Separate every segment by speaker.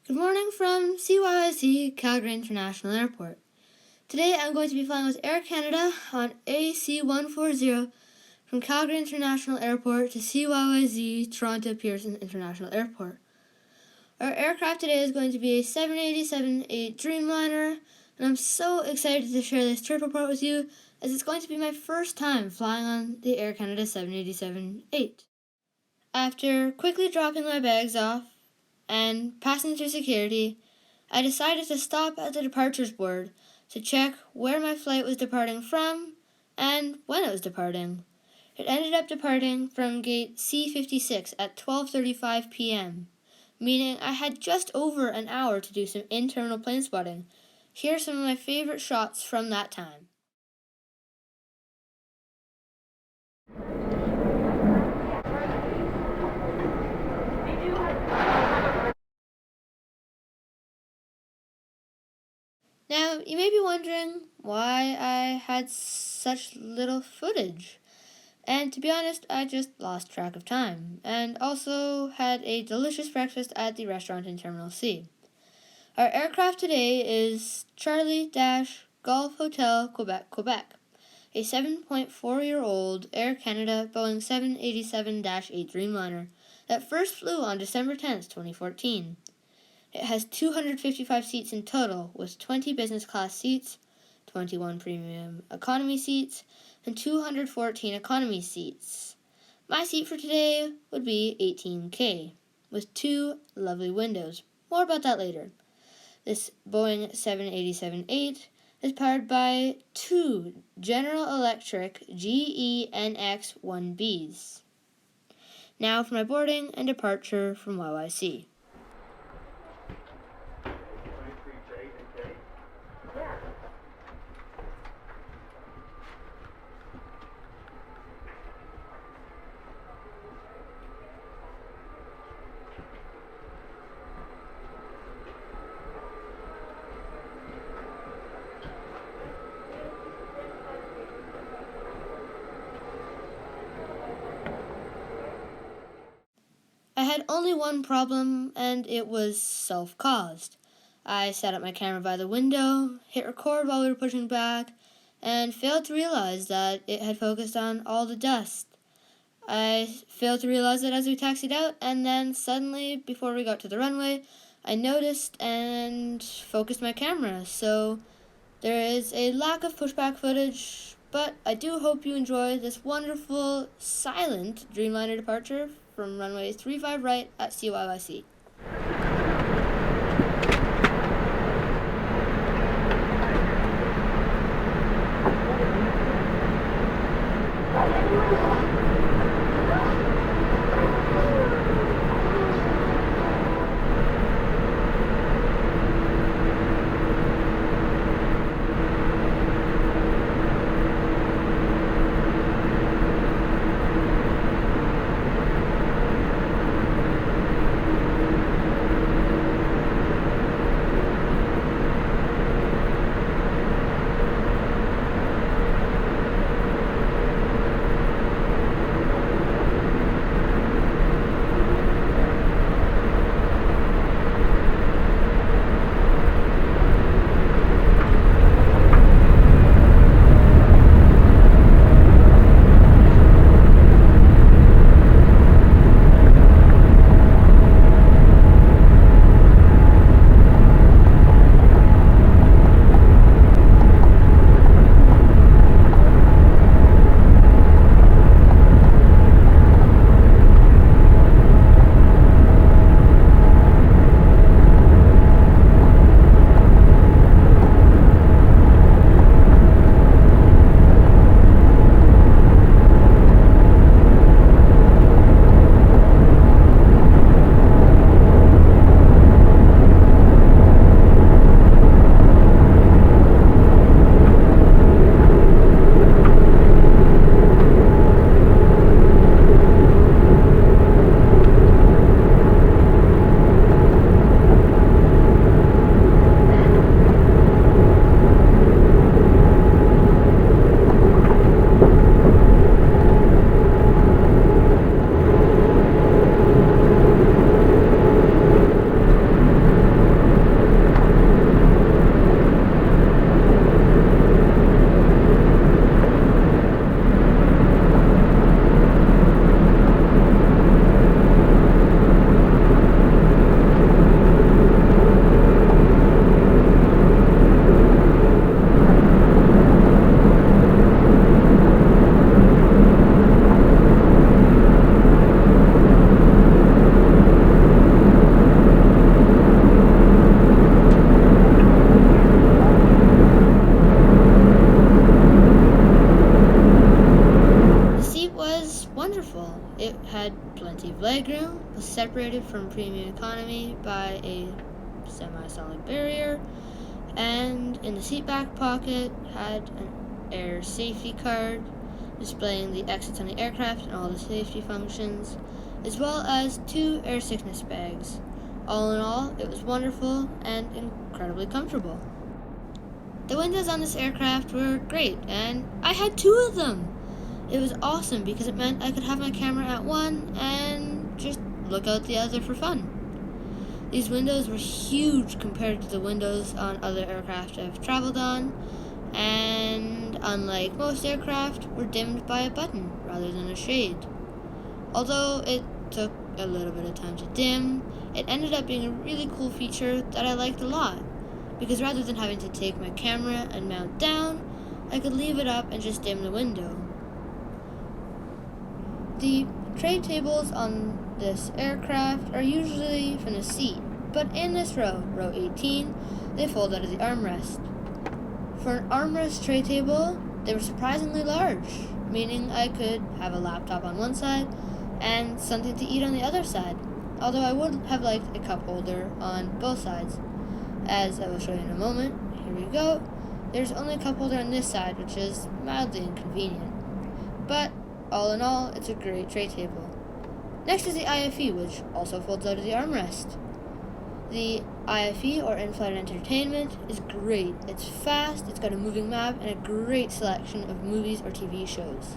Speaker 1: Good morning from CYYC, Calgary International Airport. Today I'm going to be flying with Air Canada on AC140 from Calgary International Airport to CYYZ, Toronto Pearson International Airport. Our aircraft today is going to be a 787-8 Dreamliner, and I'm so excited to share this trip report with you as it's going to be my first time flying on the Air Canada 787-8. After quickly dropping my bags off and passing through security, I decided to stop at the departures board to check where my flight was departing from and when it was departing. It ended up departing from gate C56 at 12:35 p.m., meaning I had just over an hour to do some internal plane spotting. Here are some of my favorite shots from that time. Now, you may be wondering why I had such little footage. And to be honest, I just lost track of time, and also had a delicious breakfast at the restaurant in Terminal C. Our aircraft today is Charlie-Golf Hotel, Quebec, Quebec, a 7.4-year-old Air Canada Boeing 787-8 Dreamliner that first flew on December 10th, 2014. It has 255 seats in total, with 20 business class seats, 21 premium economy seats, and 214 economy seats. My seat for today would be 18K, with 2 lovely windows. More about that later. This Boeing 787-8 is powered by 2 General Electric GEnx-1Bs. Now for my boarding and departure from YYC. I had only one problem, and it was self-caused. I set up my camera by the window, hit record while we were pushing back, and failed to realize that it had focused on all the dust. I failed to realize it as we taxied out, and then suddenly, before we got to the runway, I noticed and focused my camera. So there is a lack of pushback footage, but I do hope you enjoy this wonderful, silent Dreamliner departure from runway 35 right at CYYC. separated from premium economy by a semi-solid barrier, and in the seat back pocket had an air safety card displaying the exits on the aircraft and all the safety functions, as well as 2 air sickness bags. All in all, it was wonderful and incredibly comfortable. The windows on this aircraft were great, and I had 2 of them. It was awesome because it meant I could have my camera at one and just look out the other for fun. These windows were huge compared to the windows on other aircraft I've traveled on, and unlike most aircraft, were dimmed by a button rather than a shade. Although it took a little bit of time to dim, it ended up being a really cool feature that I liked a lot, because rather than having to take my camera and mount down, I could leave it up and just dim the window. The tray tables on this aircraft are usually from the seat, but in this row 18, they fold out of the armrest. For an armrest tray table, they were surprisingly large, meaning I could have a laptop on one side and something to eat on the other side, although I would have liked a cup holder on both sides. As I will show you in a moment, here we go. There's only a cup holder on this side, which is mildly inconvenient. But all in all, it's a great tray table. Next is the IFE, which also folds out of the armrest. The IFE, or in-flight entertainment, is great. It's fast, it's got a moving map, and a great selection of movies or TV shows.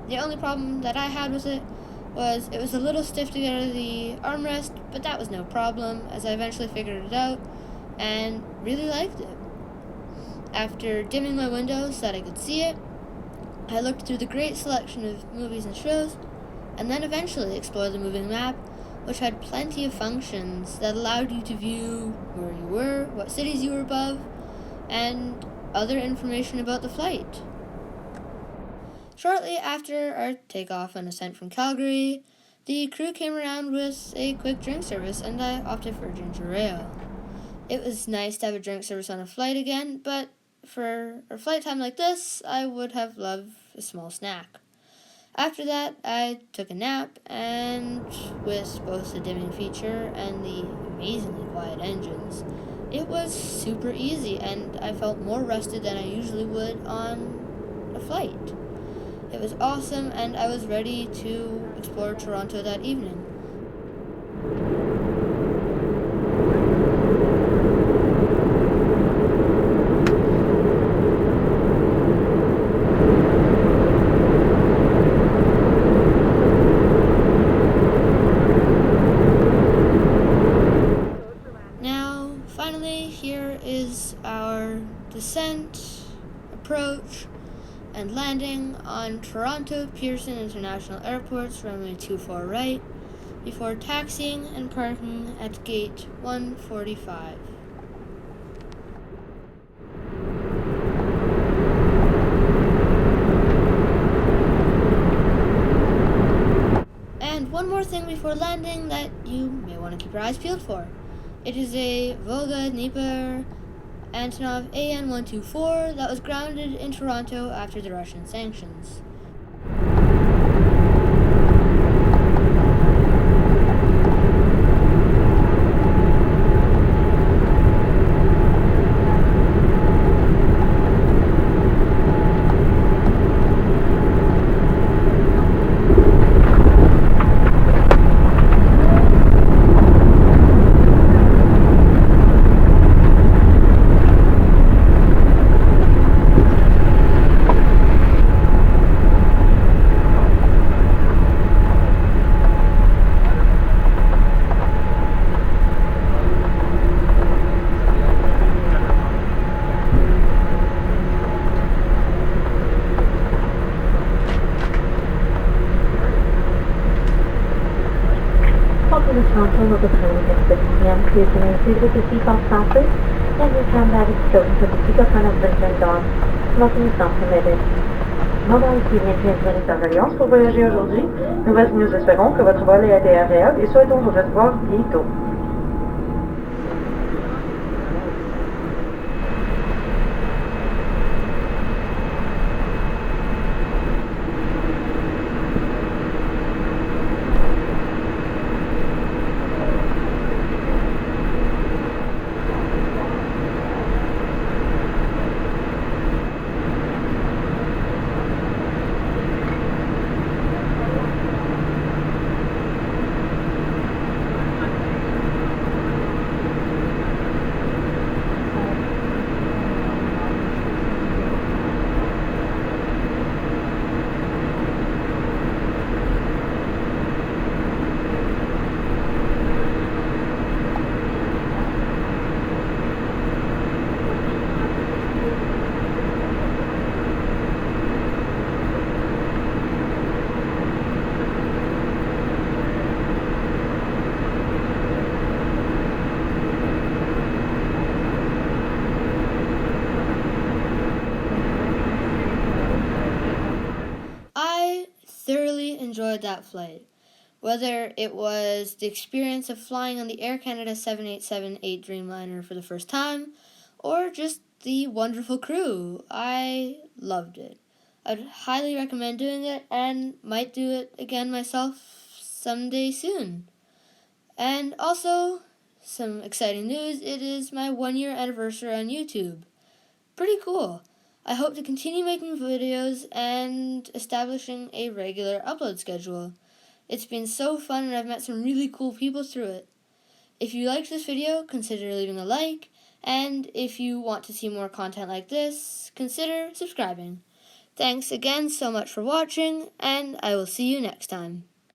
Speaker 1: The only problem that I had with it was a little stiff to get out of the armrest, but that was no problem, as I eventually figured it out and really liked it. After dimming my window so that I could see it, I looked through the great selection of movies and shows, and then eventually explored the moving map, which had plenty of functions that allowed you to view where you were, what cities you were above, and other information about the flight. Shortly after our takeoff and ascent from Calgary, the crew came around with a quick drink service, and I opted for ginger ale. It was nice to have a drink service on a flight again, but for a flight time like this, I would have loved a small snack. After that, I took a nap, and with both the dimming feature and the amazingly quiet engines, it was super easy, and I felt more rested than I usually would on a flight. It was awesome, and I was ready to explore Toronto that evening. Now, finally, here is our descent, approach, and landing on Toronto Pearson International Airport's runway 24 right, before taxiing and parking at gate 145. And one more thing before landing that you may want to keep your eyes peeled for. It is a Volga Dnieper Antonov AN-124 that was grounded in Toronto after the Russian sanctions.
Speaker 2: Toronto will be coming at 6 p.m. Please remain seated with your seatbelt fastened and your hand is still until the seatbelt sign has been turned on. Smoking is not permitted. Mobile bienvenue à notre Alliance pour voyager aujourd'hui. Nous espérons que votre vol a été agréable et souhaitons vous revoir bientôt.
Speaker 1: enjoyed that flight. Whether it was the experience of flying on the Air Canada 787-8 Dreamliner for the first time, or just the wonderful crew, I loved it. I'd highly recommend doing it and might do it again myself someday soon. And also, some exciting news, it is my 1-year anniversary on YouTube. Pretty cool. I hope to continue making videos and establishing a regular upload schedule. It's been so fun and I've met some really cool people through it. If you liked this video, consider leaving a like, and if you want to see more content like this, consider subscribing. Thanks again so much for watching, and I will see you next time.